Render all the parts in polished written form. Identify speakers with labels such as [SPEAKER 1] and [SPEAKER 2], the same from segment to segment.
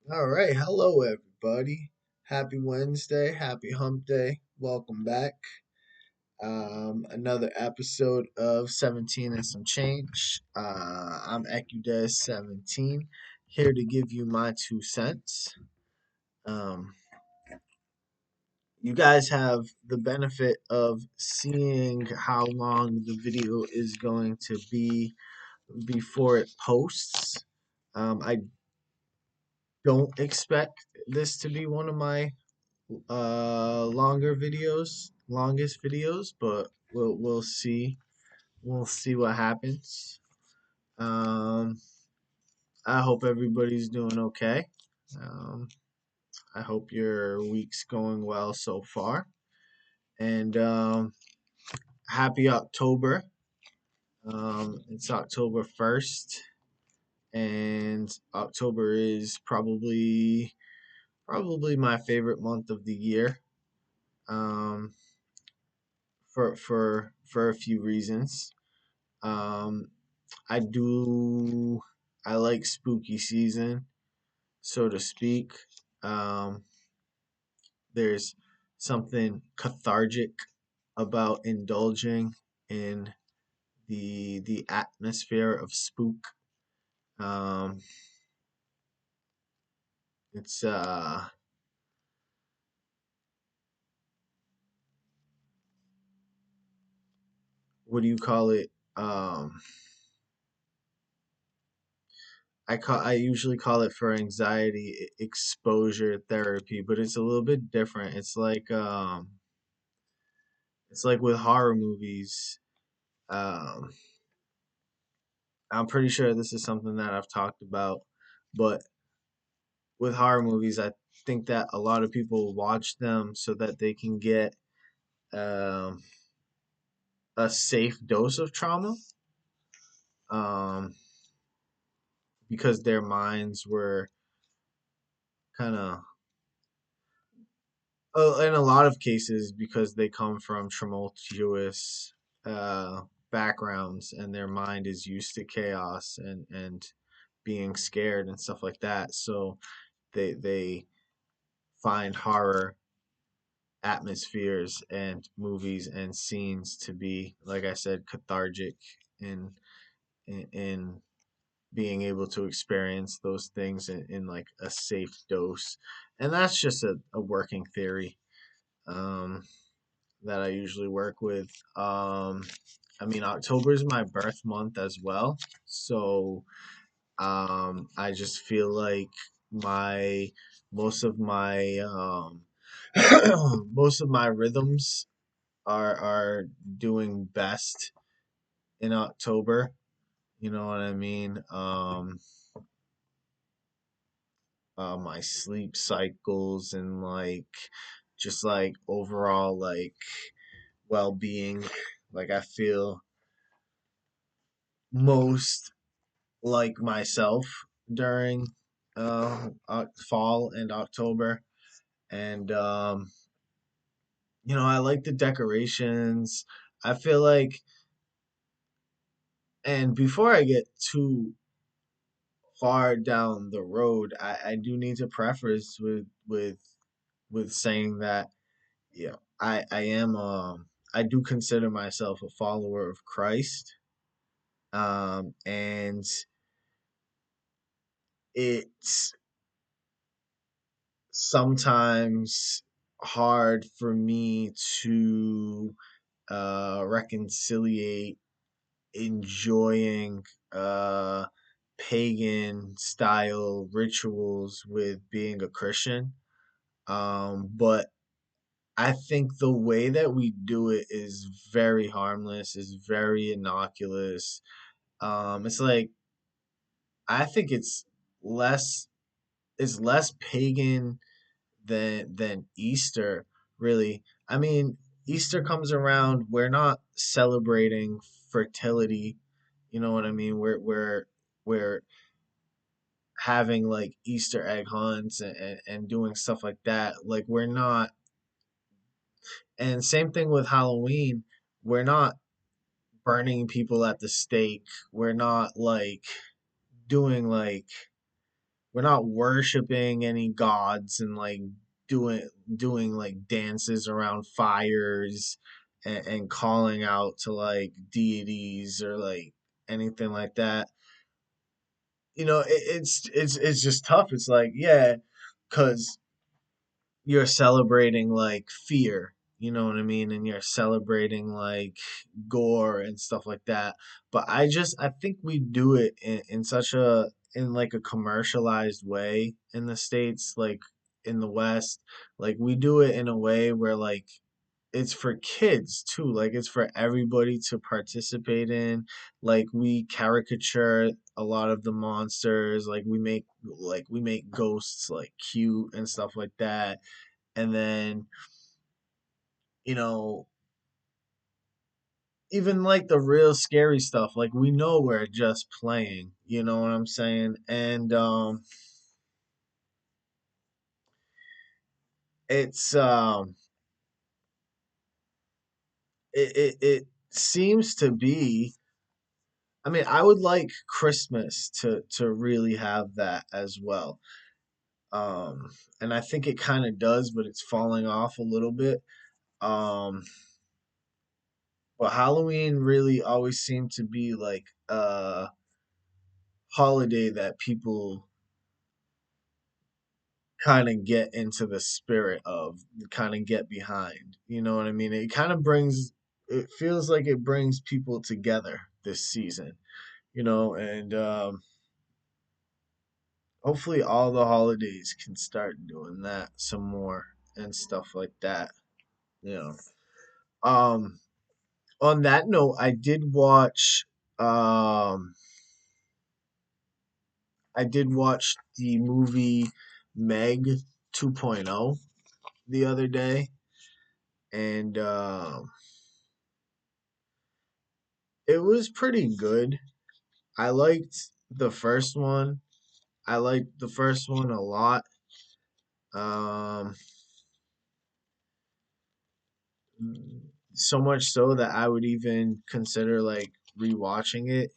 [SPEAKER 1] All right, hello everybody. Happy Wednesday, happy hump day. Welcome back. Another episode of 17 and some change. I'm EcuDes17 here to give you my 2 cents. Um, you guys have the benefit of seeing how long the video is going to be before it posts. I don't expect this to be one of my longest videos, but we'll see. We'll see what happens. Um, I hope everybody's doing okay. Um, I hope your week's going well so far. And happy October. It's October 1st, and October is probably my favorite month of the year. Um, for a few reasons. Um, I do. I like spooky season, so to speak. Um, there's something cathartic about indulging in the atmosphere of spook. Um, it's what do you call it? Um, I usually call it for anxiety exposure therapy, but it's a little bit different. It's like with horror movies. Um, I'm pretty sure this is something that I've talked about, but with horror movies, I think that a lot of people watch them so that they can get um, a safe dose of trauma, um, because their minds were kind of, in a lot of cases, because they come from tumultuous uh, backgrounds and their mind is used to chaos and being scared and stuff like that. So they find horror atmospheres and movies and scenes to be, like I said, cathartic in in being able to experience those things in like a safe dose. And that's just a working theory um, that I usually work with. I mean, October is my birth month as well, so I just feel like my most of my most of my rhythms are doing best in October. You know what I mean? My sleep cycles and like just like overall like well-being. Like I feel most like myself during fall and October. And I like the decorations. I feel like, and before I get too far down the road, I do need to preface with saying that I am I do consider myself a follower of Christ. And it's sometimes hard for me to reconciliate enjoying uh pagan style rituals with being a Christian. But I think the way that we do it is very harmless, is very innocuous. It's like I think less it's less pagan than Easter, really. I mean, Easter comes around, we're not celebrating fertility, you know what I mean? We're having like Easter egg hunts and doing stuff like that. Like we're not, and same thing with Halloween. We're not burning people at the stake. We're not like doing like we're not worshiping any gods and like doing doing like dances around fires and calling out to like deities or like anything like that. It's just tough. It's like, yeah, because you're celebrating like fear, you know what I mean, and you're celebrating like gore and stuff like that. But I think we do it in such a in like a commercialized way in the States, like in the West. Like we do it in a way where like it's for kids too, like it's for everybody to participate in. Like we caricature a lot of the monsters, like we make ghosts like cute and stuff like that. And then, you know, even like the real scary stuff, like we know we're just playing, you know what I'm saying? And it's it seems to be, I mean, I would like Christmas to really have that as well. Um and I think it kind of does, but it's falling off a little bit. Um but Halloween really always seemed to be like a holiday that people kind of get into the spirit of, kind of get behind. You know what I mean? It feels like it brings people together this season, and hopefully all the holidays can start doing that some more and stuff like that, you know. Um, on that note, um, I did watch the movie Meg 2.0 the other day, and it was pretty good. I liked the first one. I liked the first one a lot. Um, so much so that I would even consider like rewatching it.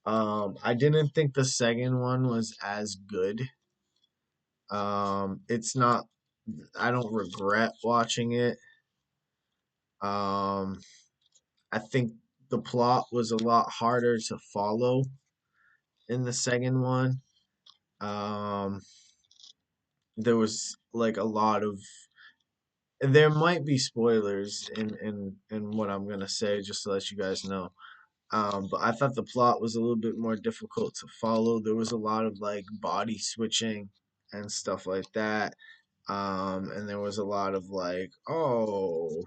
[SPEAKER 1] I didn't think the second one was as good. It's not. I don't regret watching it. Um, I think the plot was a lot harder to follow in the second one. Um, there was like a lot of there might be spoilers in what I'm gonna say, just to let you guys know. But I thought the plot was a little bit more difficult to follow. There was a lot of like body switching and stuff like that. And there was a lot of like, oh,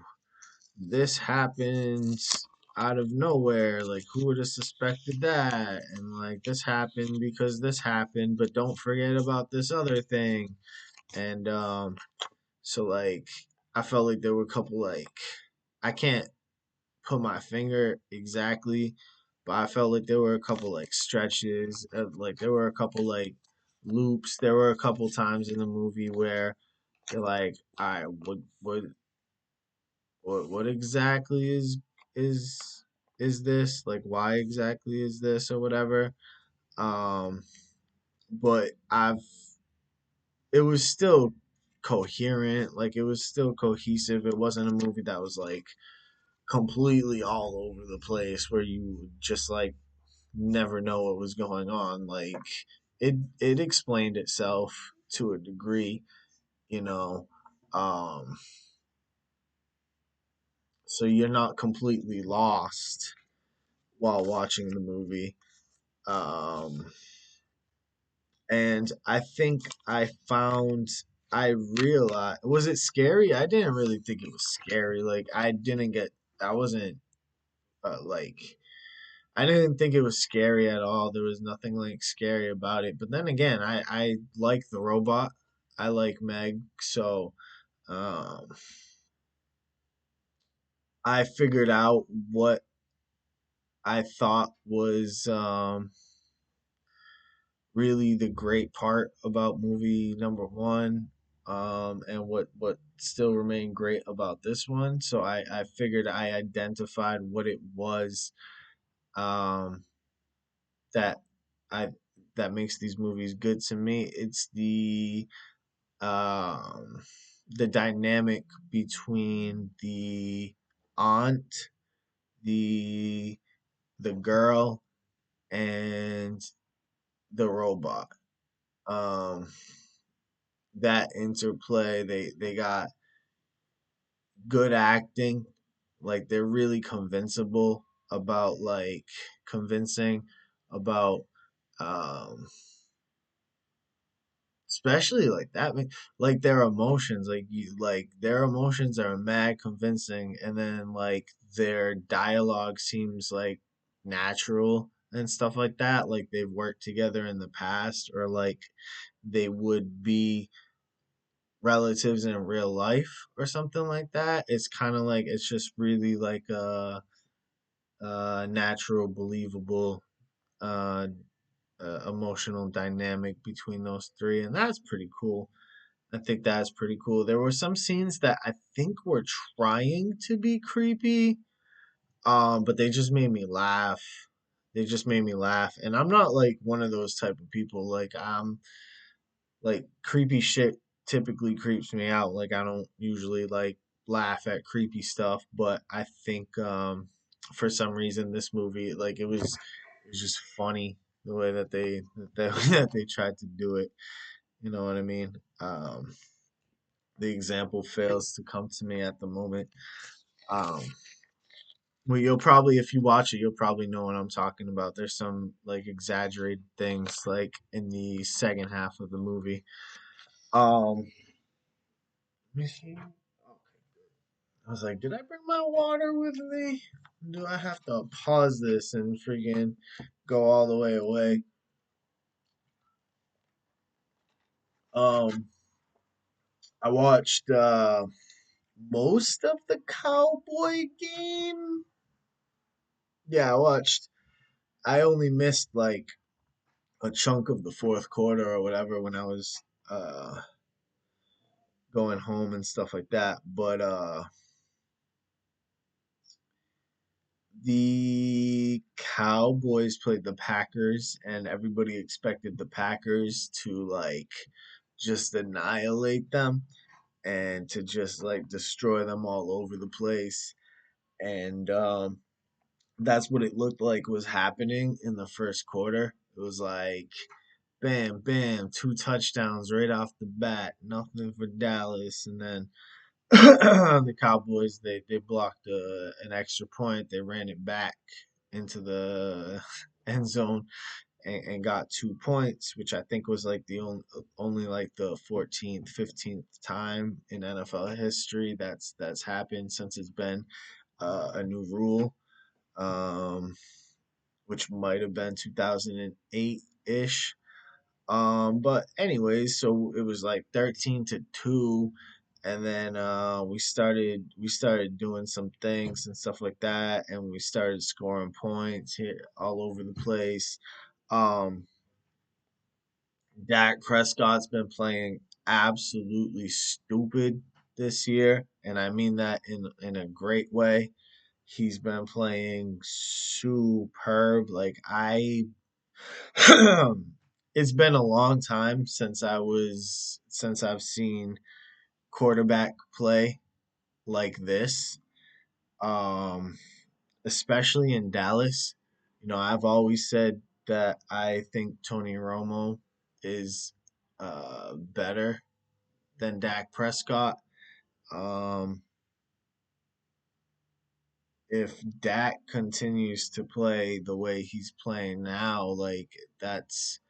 [SPEAKER 1] this happens out of nowhere. Like, who would have suspected that? And like, this happened because this happened, but don't forget about this other thing. And so like I felt like there were a couple like I can't put my finger exactly, but I felt like there were a couple like stretches, like there were a couple like loops. There were a couple times in the movie where you're like, all right, what exactly is is this? Like, why exactly is this or whatever? Um, but it was still coherent, like it was still cohesive. It wasn't a movie that was like completely all over the place where you would just like never know what was going on. Like it explained itself to a degree, you know. Um so you're not completely lost while watching the movie. Um and I think I realized, was it scary? I didn't really think it was scary. Like I wasn't like I didn't think it was scary at all. There was nothing like scary about it. But then again, I like the robot. I like Meg, so um, I figured out what I thought was really the great part about movie number one, and what still remained great about this one. So I figured I identified what it was, um, that I that makes these movies good to me. It's um the dynamic between the aunt, the the girl, and the robot. Um, that interplay, they got good acting, like they're really convincible about like convincing about um especially like that like their emotions, like you like their emotions are mad convincing, and then like their dialogue seems like natural and stuff like that, like they've worked together in the past, or like they would be relatives in real life or something like that. It's kind of like it's just really like a natural, believable, uh, emotional dynamic between those three, and that's pretty cool. I think that's pretty cool. There were some scenes that I think were trying to be creepy, but they just made me laugh. They just made me laugh, and I'm not like one of those type of people. Like creepy shit typically creeps me out. Like I don't usually like laugh at creepy stuff, but I think for some reason this movie, like it was just funny the way that that they tried to do it. You know what I mean? The example fails to come to me at the moment. Um, well, you'll probably, if you watch it, you'll probably know what I'm talking about. There's some like exaggerated things like in the second half of the movie. Let me see. Okay. I was like, did I bring my water with me? Do I have to pause this and freaking go all the way away? Um, I watched most of the Cowboy game. Yeah, I watched. I only missed like a chunk of the fourth quarter or whatever when I was uh going home and stuff like that. But the Cowboys played the Packers, and everybody expected the Packers to like just annihilate them and to just like destroy them all over the place. And that's what it looked like was happening in the first quarter. It was like bam, bam, two touchdowns right off the bat, nothing for Dallas, and then the Cowboys they blocked an extra point. They ran it back into the end zone and got 2 points, which I think was like the only like the 14th, 15th time in NFL history that's happened since it's been a new rule, um, which might have been 2008 ish. But anyways, so it was like 13-2, and then we started doing some things and stuff like that, and we started scoring points here all over the place. Um, Dak Prescott's been playing absolutely stupid this year, and I mean that in a great way. He's been playing superb. Like I it's been a long time since I've seen quarterback play like this. Um, Especially in Dallas. You know, I've always said that I think Tony Romo is better than Dak Prescott. Um, if Dak continues to play the way he's playing now, like that's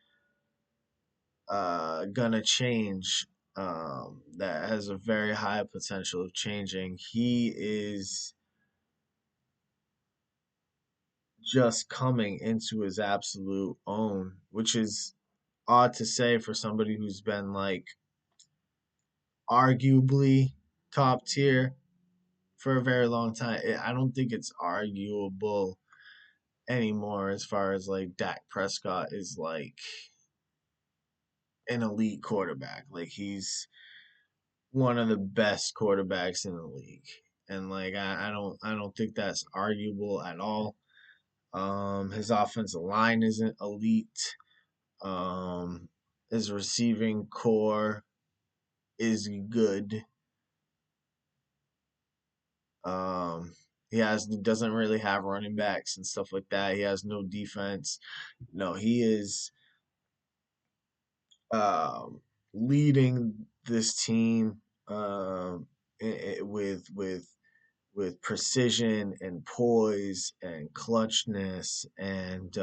[SPEAKER 1] gonna change. That has a very high potential of changing. He is just coming into his absolute own, which is odd to say for somebody who's been like arguably top tier for a very long time. I don't think it's arguable anymore as far as like Dak Prescott is like an elite quarterback. Like he's one of the best quarterbacks in the league. And like I don't think that's arguable at all. His offensive line isn't elite. Um, his receiving core is good. Um, he doesn't really have running backs and stuff like that. He has no defense. No, he is um, leading this team with precision and poise and clutchness and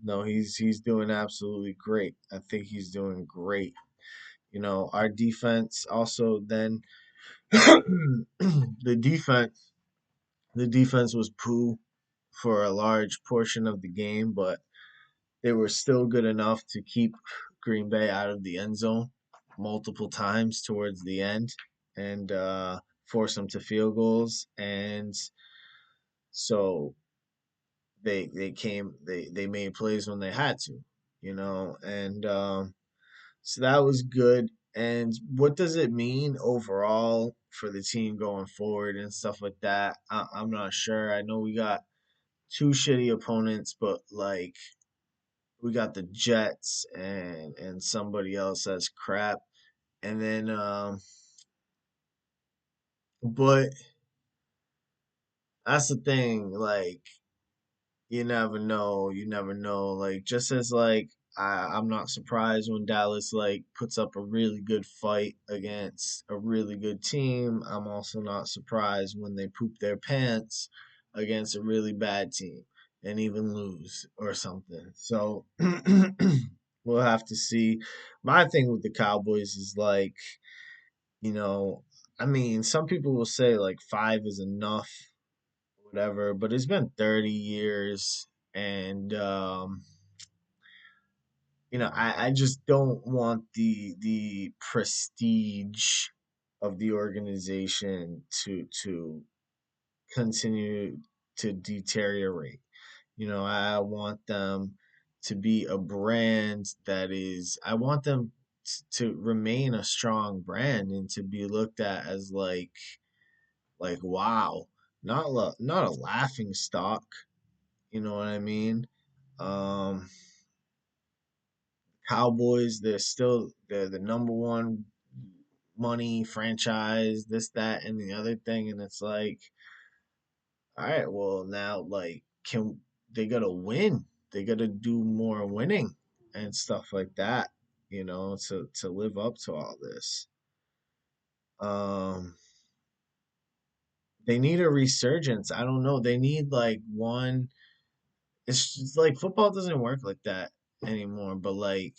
[SPEAKER 1] no, he's doing absolutely great. I think he's doing great. You know, our defense also then the defense the defense was poo for a large portion of the game, but they were still good enough to keep Green Bay out of the end zone multiple times towards the end and force them to field goals. And so they made plays when they had to, you know, and so that was good. And what does it mean overall for the team going forward and stuff like that? I'm not sure. I know we got two shitty opponents, but like we got the Jets and somebody else that's crap. And then but that's the thing, like you never know. Like just as like I'm not surprised when Dallas like puts up a really good fight against a really good team. I'm also not surprised when they poop their pants against a really bad team and even lose or something. So we'll have to see. My thing with the Cowboys is like, you know, I mean, some people will say like five is enough, whatever, but it's been 30 years and I just don't want the prestige of the organization to continue to deteriorate. You know, I want them to be a brand that is, I want them to remain a strong brand and to be looked at as like wow, not a laughing stock, you know what I mean? Um Cowboys, they're the number one money franchise, this, that, and the other thing, and it's like, all right, well now like can they gotta win? They gotta do more winning and stuff like that, you know, to live up to all this. Um, they need a resurgence. I don't know. They need like one. It's just like football doesn't work like that anymore, but like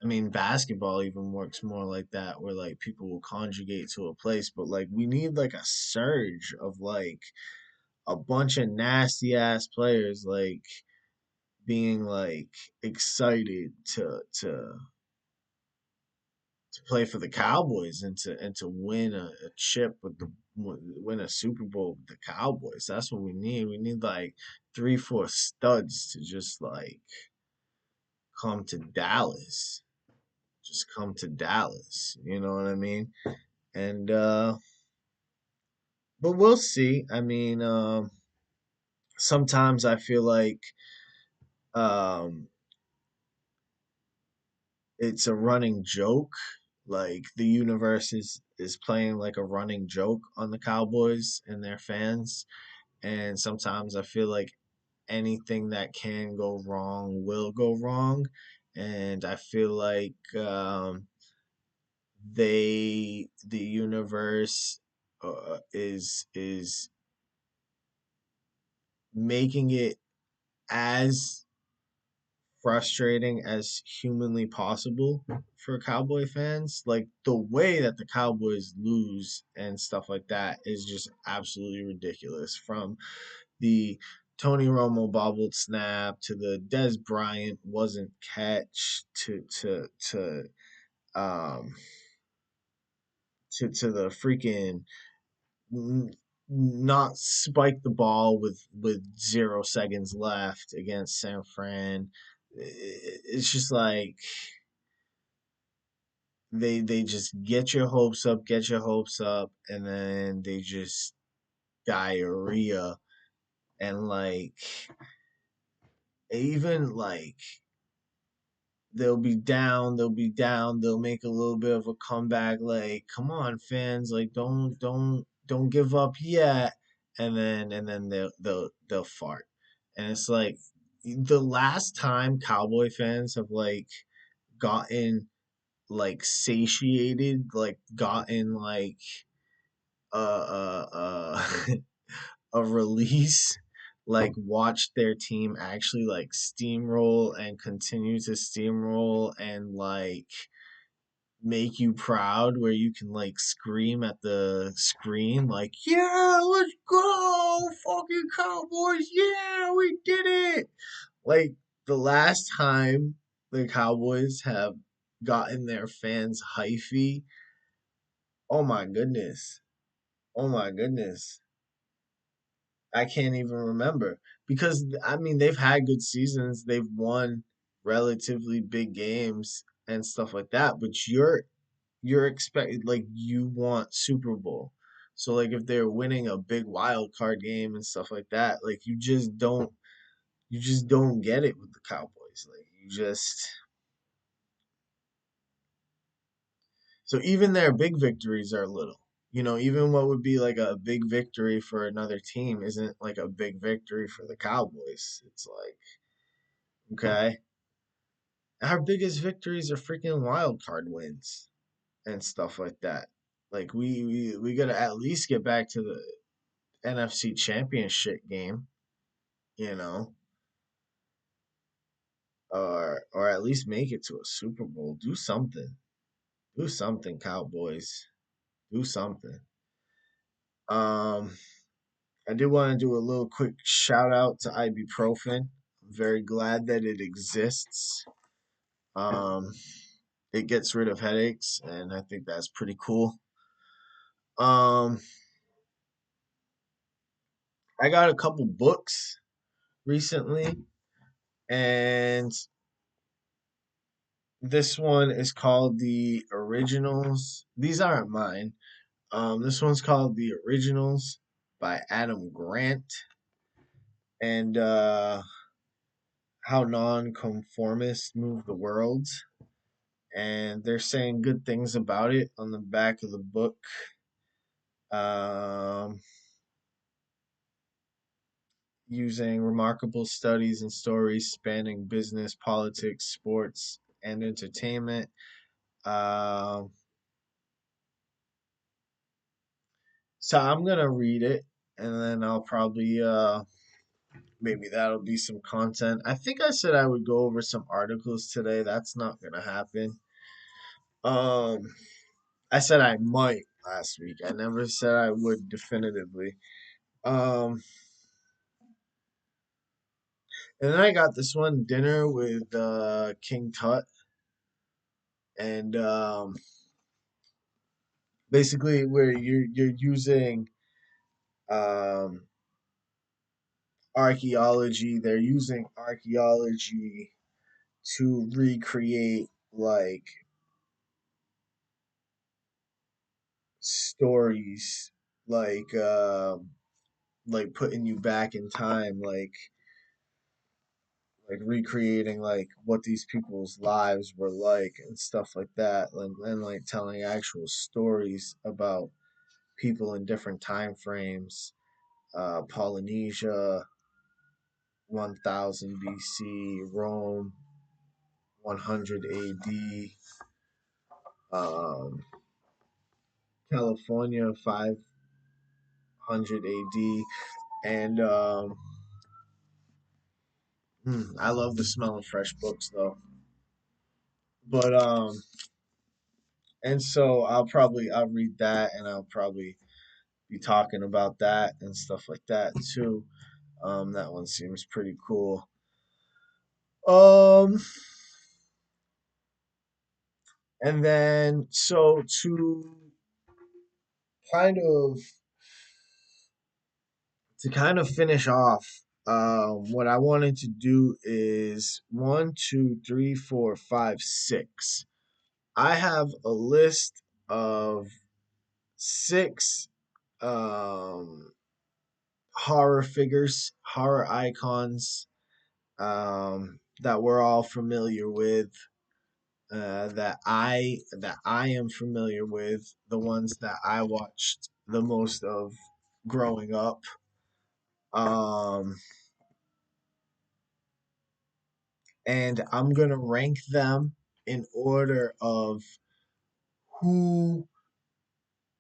[SPEAKER 1] I mean, basketball even works more like that, where like people will conjugate to a place, but like we need like a surge of like a bunch of nasty ass players like being like excited to play for the Cowboys and to win a chip with the win a Super Bowl with the Cowboys. That's what we need. We need like 3, 4 studs to just like come to Dallas. Just come to Dallas. You know what I mean? And but we'll see. I mean, sometimes I feel like um it's a running joke. Like the universe is playing like a running joke on the Cowboys and their fans. And sometimes I feel like anything that can go wrong will go wrong. And I feel like the universe is making it as frustrating as humanly possible for Cowboy fans. Like the way that the Cowboys lose and stuff like that is just absolutely ridiculous. From the Tony Romo bobbled snap to the Des Bryant wasn't catch um to the freaking n- not spike the ball with 0 seconds left against San Fran. It's just like they just get your hopes up, and then they just diarrhea and like even like they'll be down, they'll make a little bit of a comeback, like, come on, fans, like don't give up yet. And then they'll fart. And it's like the last time Cowboy fans have like gotten like satiated, like gotten like a release, like watch their team actually like steamroll and continue to steamroll and like make you proud, where you can like scream at the screen like, yeah, let's go fucking Cowboys, yeah, we did it. Like the last time the Cowboys have gotten their fans hyphy, oh my goodness, oh my goodness, I can't even remember. Because I mean, they've had good seasons, they've won relatively big games and stuff like that, but you're expected, like, you want Super Bowl. So like if they're winning a big wild card game and stuff like that, like you just don't get it with the Cowboys. Like you just, so even their big victories are little. You know, even what would be like a big victory for another team isn't like a big victory for the Cowboys. It's like, okay, our biggest victories are freaking wild card wins and stuff like that. Like we gotta at least get back to the NFC Championship game, you know, or at least make it to a Super Bowl. Do something, Cowboys. Do something. Um, I do want to do a little quick shout out to ibuprofen. I'm very glad that it exists. Um, it gets rid of headaches, and I think that's pretty cool. Um, I got a couple books recently, and this one is called The Originals. These aren't mine. This one's called The Originals by Adam Grant, and How Nonconformists Move the World. And they're saying good things about it on the back of the book. Um, Using remarkable studies and stories spanning business, politics, sports, and entertainment. Um, so I'm gonna read it, and then I'll probably maybe that'll be some content. I think I said I would go over some articles today. That's not gonna happen. Um, I said I might last week. I never said I would definitively. Um, and then I got this one, Dinner with King Tut, and basically where you're using um archaeology. They're using archaeology to recreate stories, like like putting you back in time, like recreating like what these people's lives were like and stuff like that, and like telling actual stories about people in different time frames. Polynesia, 1000 BC, Rome, 100 AD, um, California, 500 AD, and I love the smell of fresh books though. But and so I'll read that, and I'll probably be talking about that and stuff like that too. That one seems pretty cool. Um, and then so kind of to kind of finish off, what I wanted to do is one, two, three, four, five, six. I have a list of six um horror figures, horror icons that we're all familiar with, that I am familiar with, the ones that I watched the most of growing up. Um, and I'm gonna rank them in order of who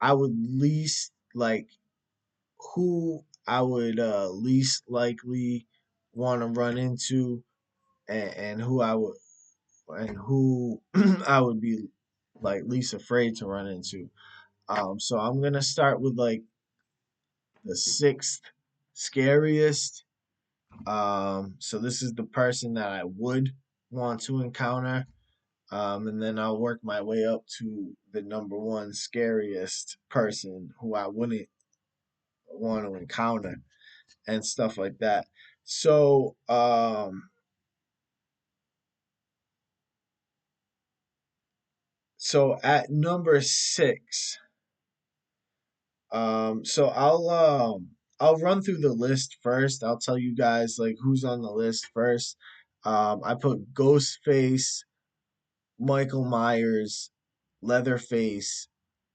[SPEAKER 1] I would least like, who I would least likely want to run into, and who I would and who I would be like least afraid to run into. So I'm gonna start with like the sixth scariest. So this is the person that I would want to encounter. And then I'll work my way up to the number one scariest person who I wouldn't want to encounter and stuff like that. So, so at number six, so I'll run through the list first. I'll tell you guys like who's on the list first. I put Ghostface, Michael Myers, Leatherface,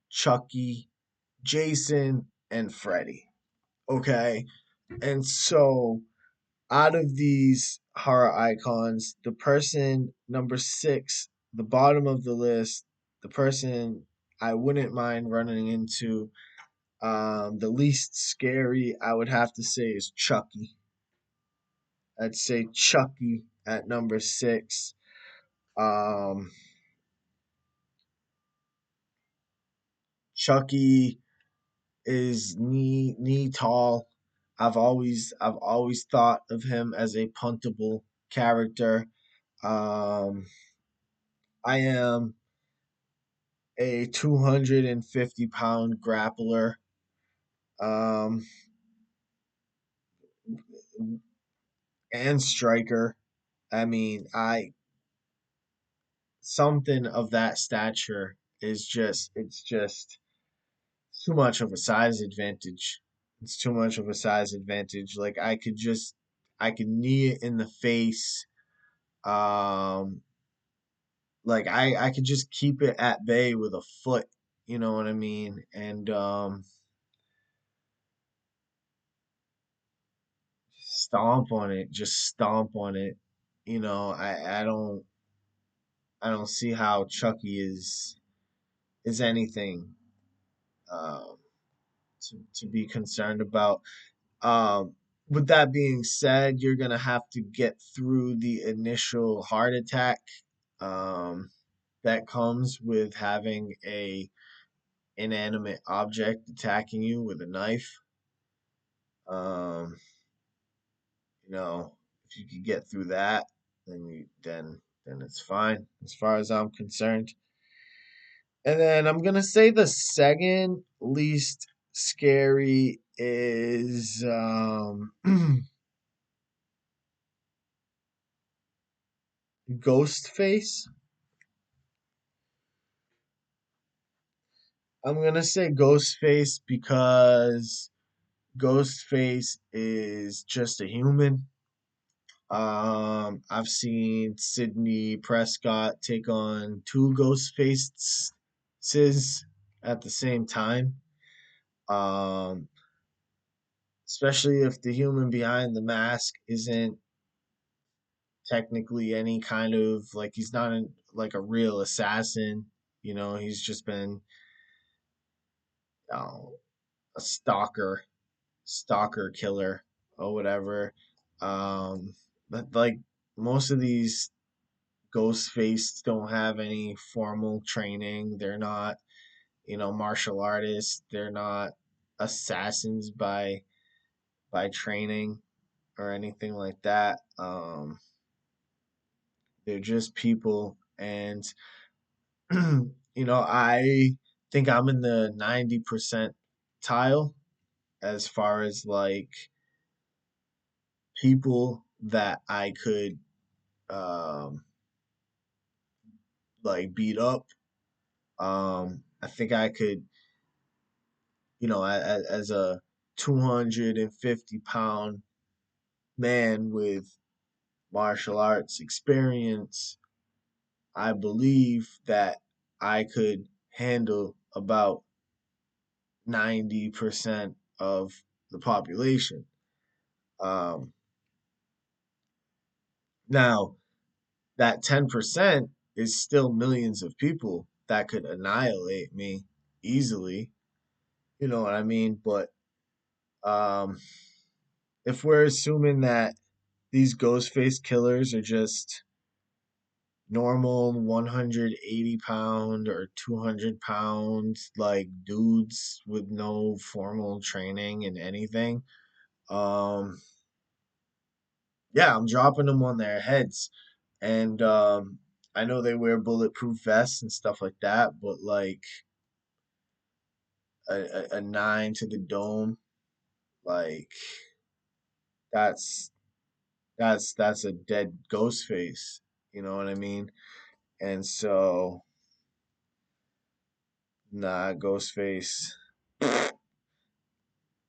[SPEAKER 1] Chucky, Jason, and Freddy. Okay. And so out of these horror icons, the person number six, the bottom of the list, the person I wouldn't mind running into, the least scary, I would have to say, is Chucky. I'd say Chucky at number six. Um, Chucky is knee tall. I've always thought of him as a puntable character. Um, I am a 250-pound grappler, um, and striker. I mean, I something of that stature is just it's just too much of a size advantage. It's too much of a size advantage. Like I could knee it in the face. Um, like I could just keep it at bay with a foot. You know what I mean? And stomp on it, just stomp on it. You know, I don't see how Chucky is anything um, to be concerned about. Um, with that being said, you're gonna have to get through the initial heart attack um, that comes with having a inanimate object attacking you with a knife. Um, you know, if you could get through that, then it's fine as far as I'm concerned. And then I'm gonna say the second least scary is Ghostface. I'm gonna say Ghostface because Ghostface is just a human. I've seen Sidney Prescott take on two ghost faces at the same time. Um, Especially if the human behind the mask isn't technically any kind of like he's not like a real assassin. You know, he's just been uh, a stalker killer or whatever. But like most of these ghost face don't have any formal training. They're not, martial artists. They're not assassins by training or anything like that. They're just people, and I think I'm in the 90% tile as far as like people that I could um like beat up. I think I could, as a 250-pound man with martial arts experience, I believe that I could handle about 90% of the population. Um, Now, that 10% is still millions of people that could annihilate me easily. You know what I mean? But um, if we're assuming that these ghost face killers are just normal 180 pound or 200 pound like dudes with no formal training in anything, um, yeah, I'm dropping them on their heads. And I know they wear bulletproof vests and stuff like that, but like a nine to the dome, like that's that's a dead ghost face. You know what I mean? And so, nah, ghost face.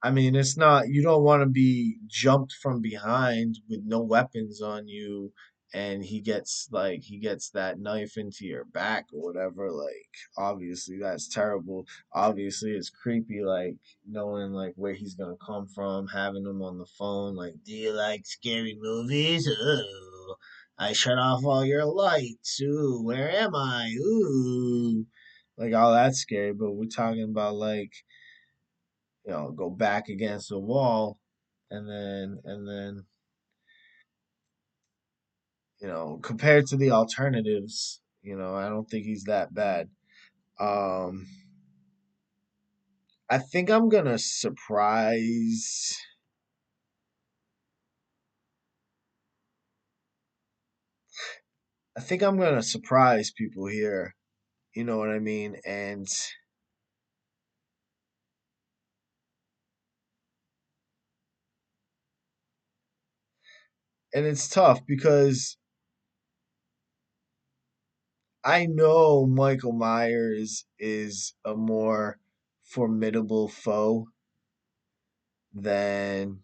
[SPEAKER 1] I mean, it's not, you don't want to be jumped from behind with no weapons on you, and he gets that knife into your back or whatever. Like, obviously, that's terrible. Obviously, it's creepy, like, knowing, like, where he's gonna come from, having him on the phone, like, do you like scary movies? Ooh, I shut off all your lights. Ooh, where am I? Ooh. Like, all that's scary, but we're talking about, like, go back against the wall, and then compared to the alternatives, I don't think he's that bad. Um, I think I'm gonna surprise. I think I'm gonna surprise people here. You know what I mean? And it's tough because I know Michael Myers is a more formidable foe than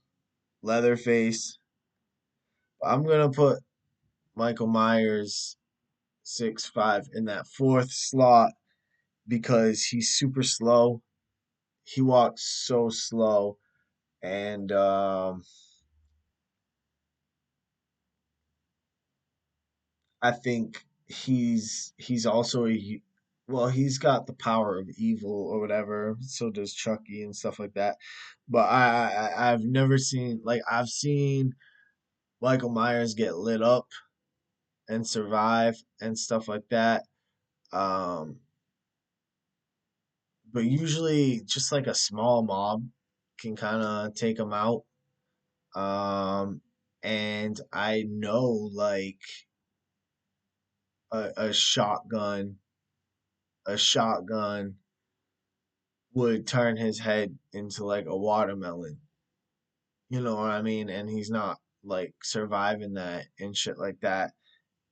[SPEAKER 1] Leatherface. I'm gonna put Michael Myers 6'5" in that fourth slot because he's super slow. He walks so slow, and I think he's also well, he's got the power of evil or whatever. So does Chucky and stuff like that. But I've never seen, like, I've seen Michael Myers get lit up and survive and stuff like that. Um, but usually just like a small mob can kind of take him out. And I know like a shotgun would turn his head into like a watermelon. You know what I mean? And he's not like surviving that and shit like that.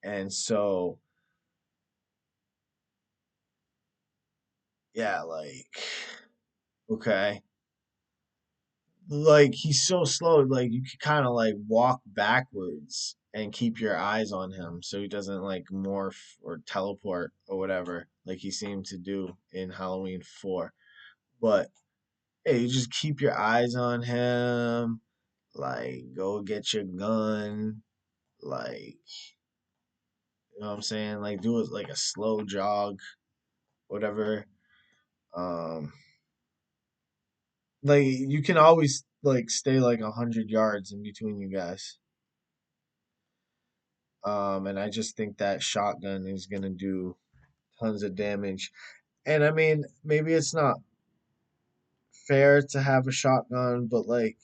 [SPEAKER 1] And so, yeah, like, okay. Like he's so slow, like you could kind of like walk backwards and keep your eyes on him so he doesn't like morph or teleport or whatever like he seemed to do in Halloween 4. But hey, you just keep your eyes on him, like go get your gun, like, you know what I'm saying? Like do it like a slow jog, whatever. Um like you can always like stay like 100 yards in between you guys. And I just think that shotgun is gonna do tons of damage. And I mean, maybe it's not fair to have a shotgun, but like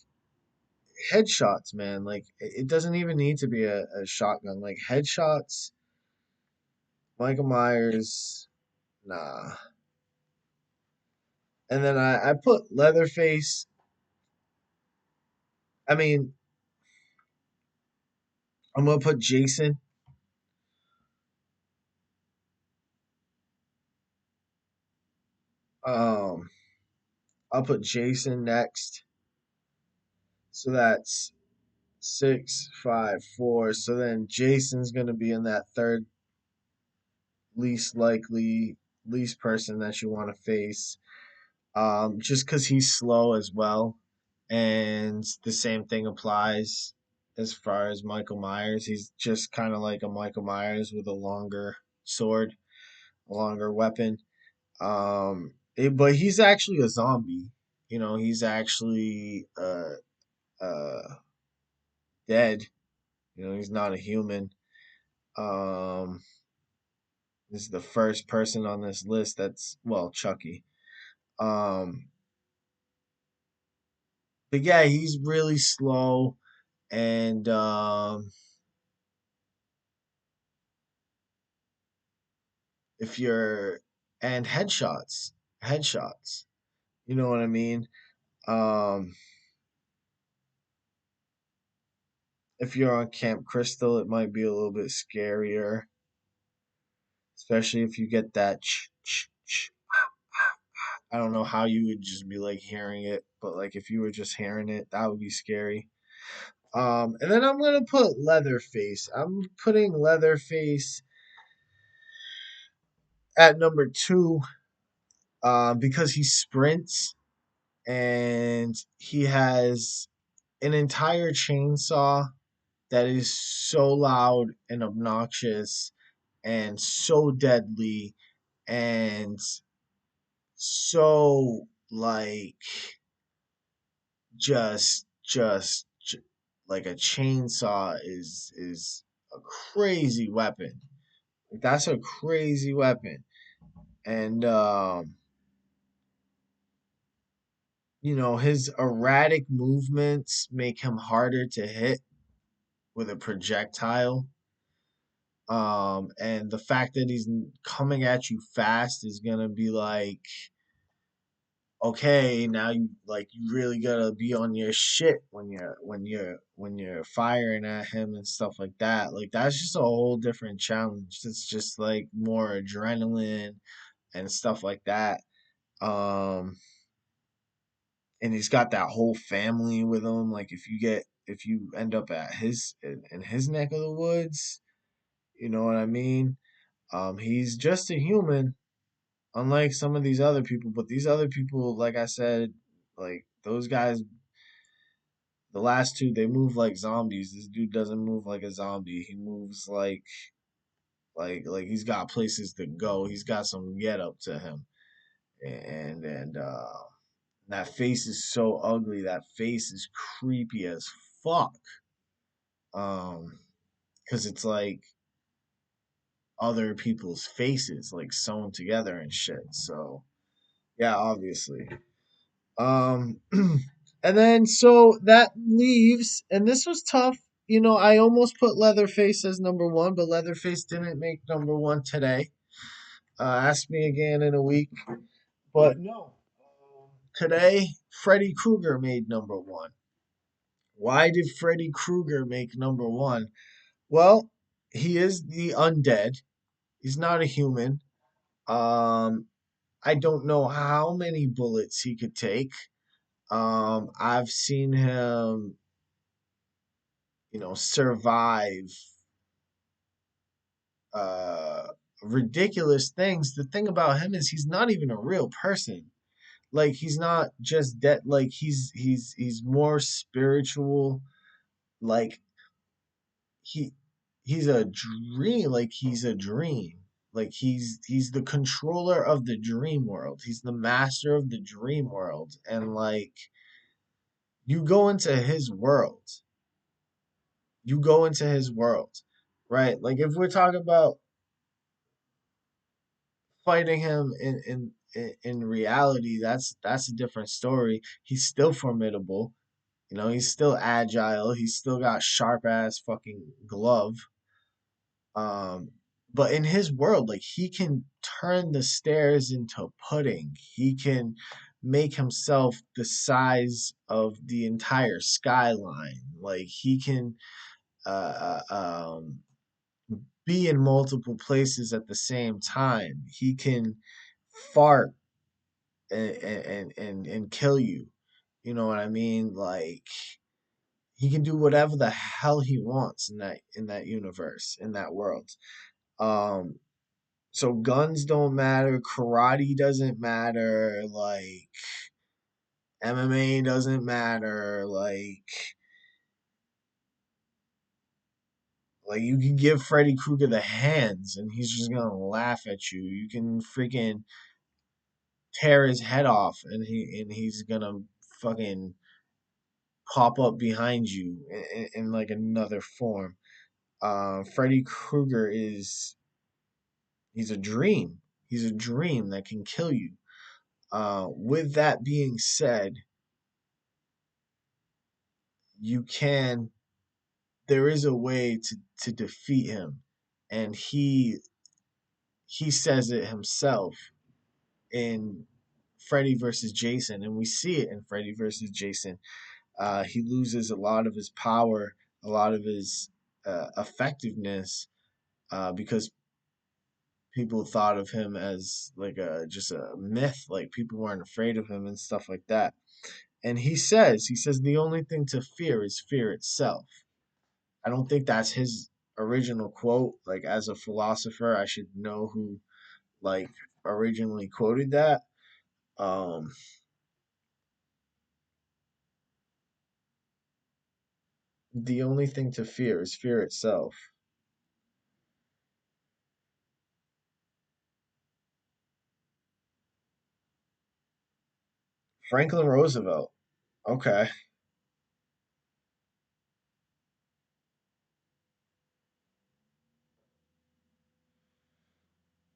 [SPEAKER 1] headshots, man, like it doesn't even need to be a shotgun. Like headshots, Michael Myers, nah. And then I put Leatherface. I mean, I'm gonna put Jason. Um, I'll put Jason next. So that's Six, five, four. So then Jason's gonna be in that third least likely, least person that you want to face. Just because he's slow as well, and the same thing applies as far as Michael Myers. He's just kind of like a Michael Myers with a longer sword, a longer weapon. But he's actually a zombie. He's actually dead. He's not a human. Um, this is the first person on this list that's, well, Chucky. Um, but yeah, he's really slow, and if you're and headshots. You know what I mean? Um, if you're on Camp Crystal, it might be a little bit scarier, especially if you get that. I don't know how you would just be like hearing it, but like if you were just hearing it, that would be scary. And then I'm gonna put Leatherface. I'm putting Leatherface at number two, because he sprints and he has an entire chainsaw that is so loud and obnoxious and so deadly and so like like a chainsaw is a crazy weapon. Like, that's a crazy weapon. And his erratic movements make him harder to hit with a projectile. And the fact that he's coming at you fast is gonna be like, okay, now you really gotta be on your shit when you're firing at him and stuff like that. Like that's just a whole different challenge. It's just like more adrenaline and stuff like that. Um, and he's got that whole family with him. Like if you end up at in his neck of the woods, you know what I mean? He's just a human, unlike some of these other people. But these other people, like I said, like those guys, the last two, they move like zombies. This dude doesn't move like a zombie. He moves like he's got places to go. He's got some get up to him, and that face is so ugly. That face is creepy as fuck. Um, because it's like other people's faces like sewn together and shit. So yeah, obviously. And then so that leaves, and this was tough. I almost put Leatherface as number one, but Leatherface didn't make number one today. Ask me again in a week. But no, today Freddy Krueger made number one. Why did Freddy Krueger make number one? Well, he is the undead. He's not a human. Um, I don't know how many bullets he could take. I've seen him, survive uh ridiculous things. The thing about him is he's not even a real person. Like he's not just dead. Like he's more spiritual. Like he he's a dream. Like he's a dream. Like he's the controller of the dream world. He's the master of the dream world. And like you go into his world. You go into his world, right? Like if we're talking about fighting him in reality, that's a different story. He's still formidable. He's still agile. He's still got sharp ass fucking glove. Um, but in his world, like he can turn the stairs into pudding. He can make himself the size of the entire skyline. Like he can be in multiple places at the same time. He can fart and kill you. You know what I mean? Like he can do whatever the hell he wants in that universe, in that world. Um, so guns don't matter, karate doesn't matter, like MMA doesn't matter, like you can give Freddy Krueger the hands and he's just gonna laugh at you. You can freaking tear his head off and he's gonna fucking pop up behind you in like another form. Freddy Krueger is he's a dream. He's a dream that can kill you. With that being said, you can there is a way to defeat him, and he says it himself in Freddy versus Jason, and we see it in Freddy versus Jason. He loses a lot of his power, a lot of his effectiveness, because people thought of him as like a just a myth, like people weren't afraid of him and stuff like that. And he says the only thing to fear is fear itself. I don't think that's his original quote. Like as a philosopher, I should know who like originally quoted that. Um, the only thing to fear is fear itself. Franklin Roosevelt. Okay.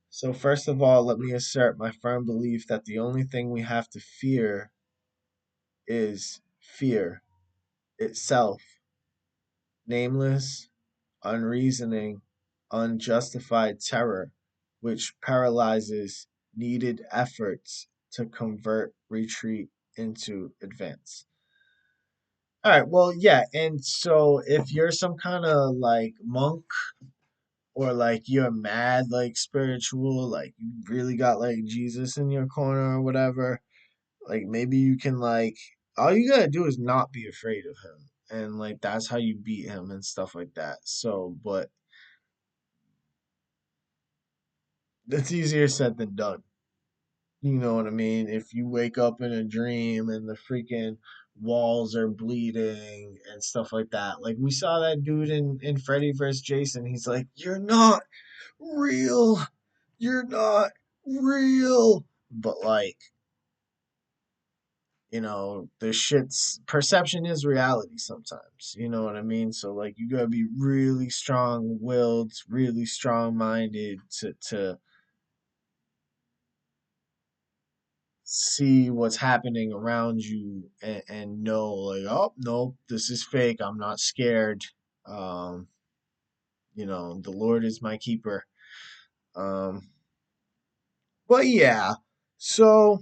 [SPEAKER 1] So first of all, let me assert my firm belief that the only thing we have to fear is fear itself, nameless, unreasoning, unjustified terror, which paralyzes needed efforts to convert retreat into advance. All right, well, yeah, and so if you're some kind of like monk or like you're mad, like spiritual, like you really got like Jesus in your corner or whatever, like maybe you can like all you gotta do is not be afraid of him. And like that's how you beat him and stuff like that. So, but that's easier said than done. You know what I mean? If you wake up in a dream and the freaking walls are bleeding and stuff like that. Like we saw that dude in Freddy vs. Jason. He's like, "You're not real. You're not real." But like, the shit's perception is reality sometimes. You know what I mean? So like you gotta be really strong willed, really strong minded to see what's happening around you and know like, oh no, this is fake. I'm not scared. Um, the Lord is my keeper. Um, but yeah, so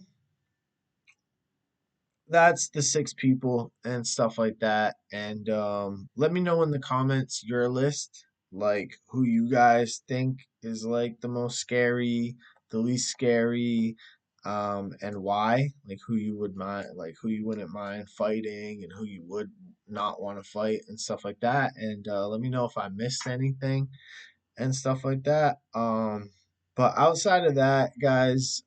[SPEAKER 1] that's the six people and stuff like that. And let me know in the comments your list, like who you guys think is like the most scary, the least scary, and why. Like who you would mind, like who you wouldn't mind fighting, and who you would not want to fight and stuff like that. And let me know if I missed anything and stuff like that. But outside of that, guys,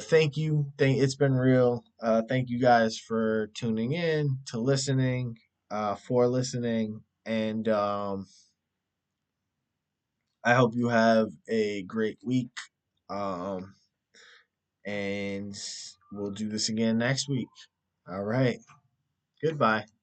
[SPEAKER 1] thank you. It's been real. Thank you guys for tuning in, to listening, for listening, and I hope you have a great week. Um, and we'll do this again next week. All right. Goodbye.